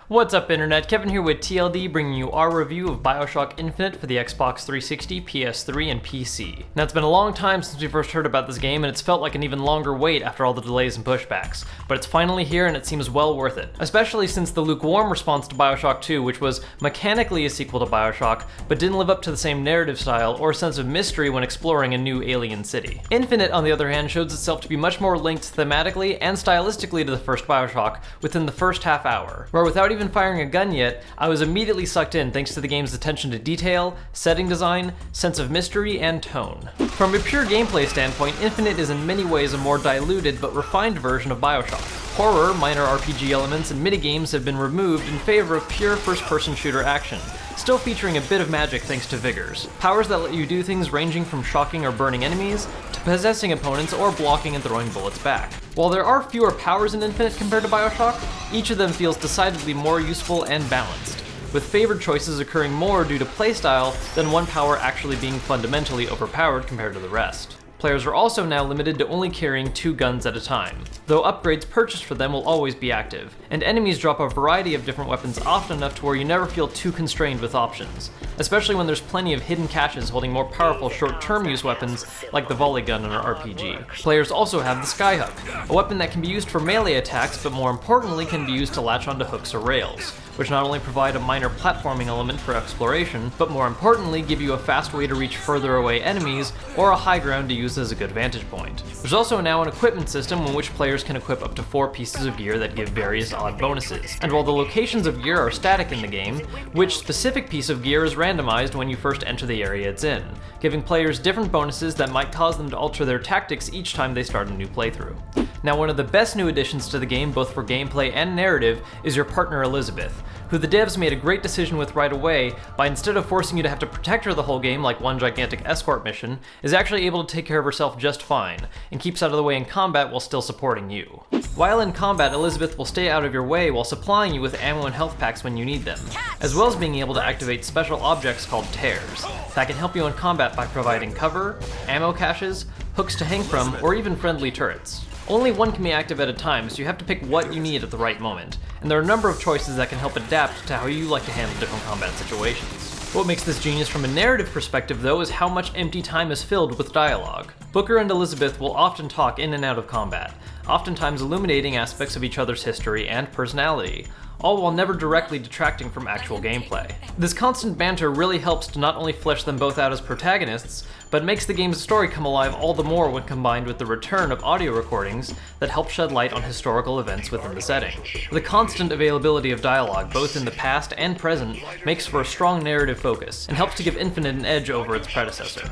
What's up internet, Kevin here with TLD bringing you our review of Bioshock Infinite for the Xbox 360, PS3, and PC. Now it's been a long time since we first heard about this game and it's felt like an even longer wait after all the delays and pushbacks, but it's finally here and it seems well worth it, especially since the lukewarm response to Bioshock 2, which was mechanically a sequel to Bioshock, but didn't live up to the same narrative style or sense of mystery when exploring a new alien city. Infinite, on the other hand, shows itself to be much more linked thematically and stylistically to the first Bioshock within the first half hour, where without even firing a gun yet, I was immediately sucked in thanks to the game's attention to detail, setting design, sense of mystery, and tone. From a pure gameplay standpoint, Infinite is in many ways a more diluted but refined version of Bioshock. Horror, minor RPG elements, and minigames have been removed in favor of pure first-person shooter action, still featuring a bit of magic thanks to Vigors, powers that let you do things ranging from shocking or burning enemies, to possessing opponents or blocking and throwing bullets back. While there are fewer powers in Infinite compared to Bioshock, each of them feels decidedly more useful and balanced, with favored choices occurring more due to playstyle than one power actually being fundamentally overpowered compared to the rest. Players are also now limited to only carrying 2 guns at a time, though upgrades purchased for them will always be active, and enemies drop a variety of different weapons often enough to where you never feel too constrained with options, especially when there's plenty of hidden caches holding more powerful short-term use weapons like the volley gun in an RPG. Players also have the Skyhook, a weapon that can be used for melee attacks but more importantly can be used to latch onto hooks or rails, which not only provide a minor platforming element for exploration, but more importantly give you a fast way to reach further away enemies or a high ground to use as a good vantage point. There's also now an equipment system in which players can equip up to 4 pieces of gear that give various odd bonuses. And while the locations of gear are static in the game, which specific piece of gear is randomized when you first enter the area it's in, giving players different bonuses that might cause them to alter their tactics each time they start a new playthrough. Now, one of the best new additions to the game, both for gameplay and narrative, is your partner Elizabeth, who the devs made a great decision with right away by, instead of forcing you to have to protect her the whole game like one gigantic escort mission, is actually able to take care of herself just fine, and keeps out of the way in combat while still supporting you. While in combat, Elizabeth will stay out of your way while supplying you with ammo and health packs when you need them, as well as being able to activate special objects called tears, that can help you in combat by providing cover, ammo caches, hooks to hang from, or even friendly turrets. Only one can be active at a time, so you have to pick what you need at the right moment, and there are a number of choices that can help adapt to how you like to handle different combat situations. What makes this genius from a narrative perspective though is how much empty time is filled with dialogue. Booker and Elizabeth will often talk in and out of combat, oftentimes illuminating aspects of each other's history and personality, all while never directly detracting from actual gameplay. This constant banter really helps to not only flesh them both out as protagonists, but makes the game's story come alive all the more when combined with the return of audio recordings that help shed light on historical events within the setting. The constant availability of dialogue, both in the past and present, makes for a strong narrative focus, and helps to give Infinite an edge over its predecessor.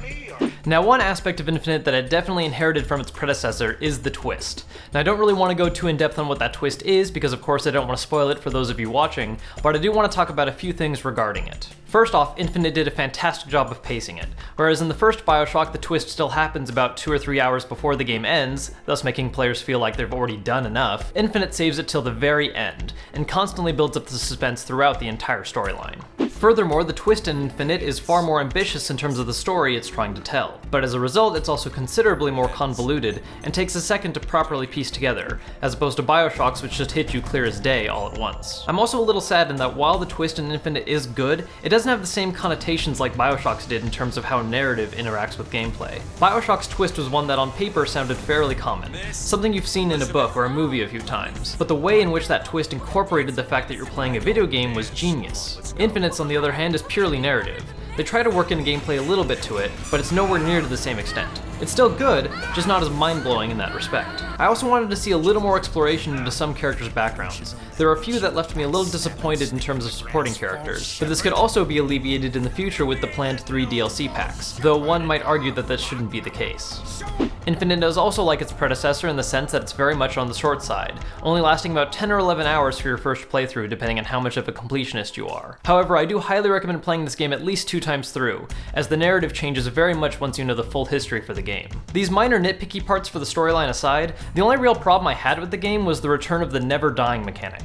Now, one aspect of Infinite that I definitely inherited from its predecessor is the twist. Now, I don't really want to go too in-depth on what that twist is, because of course I don't want to spoil it for those of you watching, but I do want to talk about a few things regarding it. First off, Infinite did a fantastic job of pacing it. Whereas in the first Bioshock, the twist still happens about 2 or 3 hours before the game ends, thus making players feel like they've already done enough, Infinite saves it till the very end, and constantly builds up the suspense throughout the entire storyline. Furthermore, the twist in Infinite is far more ambitious in terms of the story it's trying to tell, but as a result it's also considerably more convoluted and takes a second to properly piece together, as opposed to Bioshock's which just hit you clear as day all at once. I'm also a little sad in that while the twist in Infinite is good, it doesn't have the same connotations like Bioshock's did in terms of how narrative interacts with gameplay. Bioshock's twist was one that on paper sounded fairly common, something you've seen in a book or a movie a few times, but the way in which that twist incorporated the fact that you're playing a video game was genius. Infinite's, on the other hand, is purely narrative. They try to work in gameplay a little bit to it, but it's nowhere near to the same extent. It's still good, just not as mind-blowing in that respect. I also wanted to see a little more exploration into some characters' backgrounds. There are a few that left me a little disappointed in terms of supporting characters, but this could also be alleviated in the future with the planned 3 DLC packs, though one might argue that this shouldn't be the case. Infinite is also like its predecessor in the sense that it's very much on the short side, only lasting about 10 or 11 hours for your first playthrough depending on how much of a completionist you are. However, I do highly recommend playing this game at least 2 times through, as the narrative changes very much once you know the full history for the game. These minor nitpicky parts for the storyline aside, the only real problem I had with the game was the return of the never dying mechanic.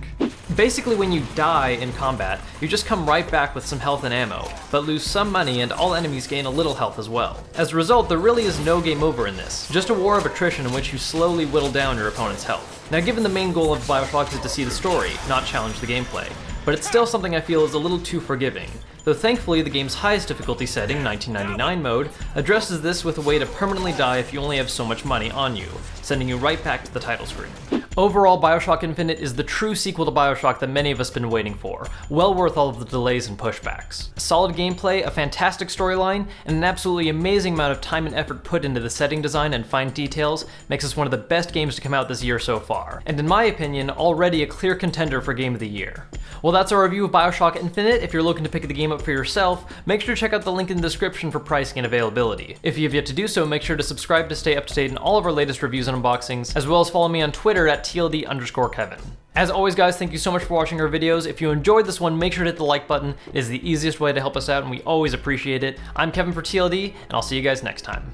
Basically, when you die in combat, you just come right back with some health and ammo, but lose some money and all enemies gain a little health as well. As a result, there really is no game over in this, just a war of attrition in which you slowly whittle down your opponent's health. Now, given the main goal of Bioshock is to see the story, not challenge the gameplay, but it's still something I feel is a little too forgiving, though thankfully the game's highest difficulty setting, 1999 mode, addresses this with a way to permanently die if you only have so much money on you, sending you right back to the title screen. Overall, Bioshock Infinite is the true sequel to Bioshock that many of us have been waiting for, well worth all of the delays and pushbacks. Solid gameplay, a fantastic storyline, and an absolutely amazing amount of time and effort put into the setting design and fine details makes this one of the best games to come out this year so far, and in my opinion, already a clear contender for Game of the Year. Well, that's our review of Bioshock Infinite. If you're looking to pick the game up for yourself, make sure to check out the link in the description for pricing and availability. If you have yet to do so, make sure to subscribe to stay up to date on all of our latest reviews and unboxings, as well as follow me on Twitter at TLD_Kevin. As always guys, thank you so much for watching our videos. If you enjoyed this one, make sure to hit the like button. It is the easiest way to help us out and we always appreciate it. I'm Kevin for TLD, and I'll see you guys next time.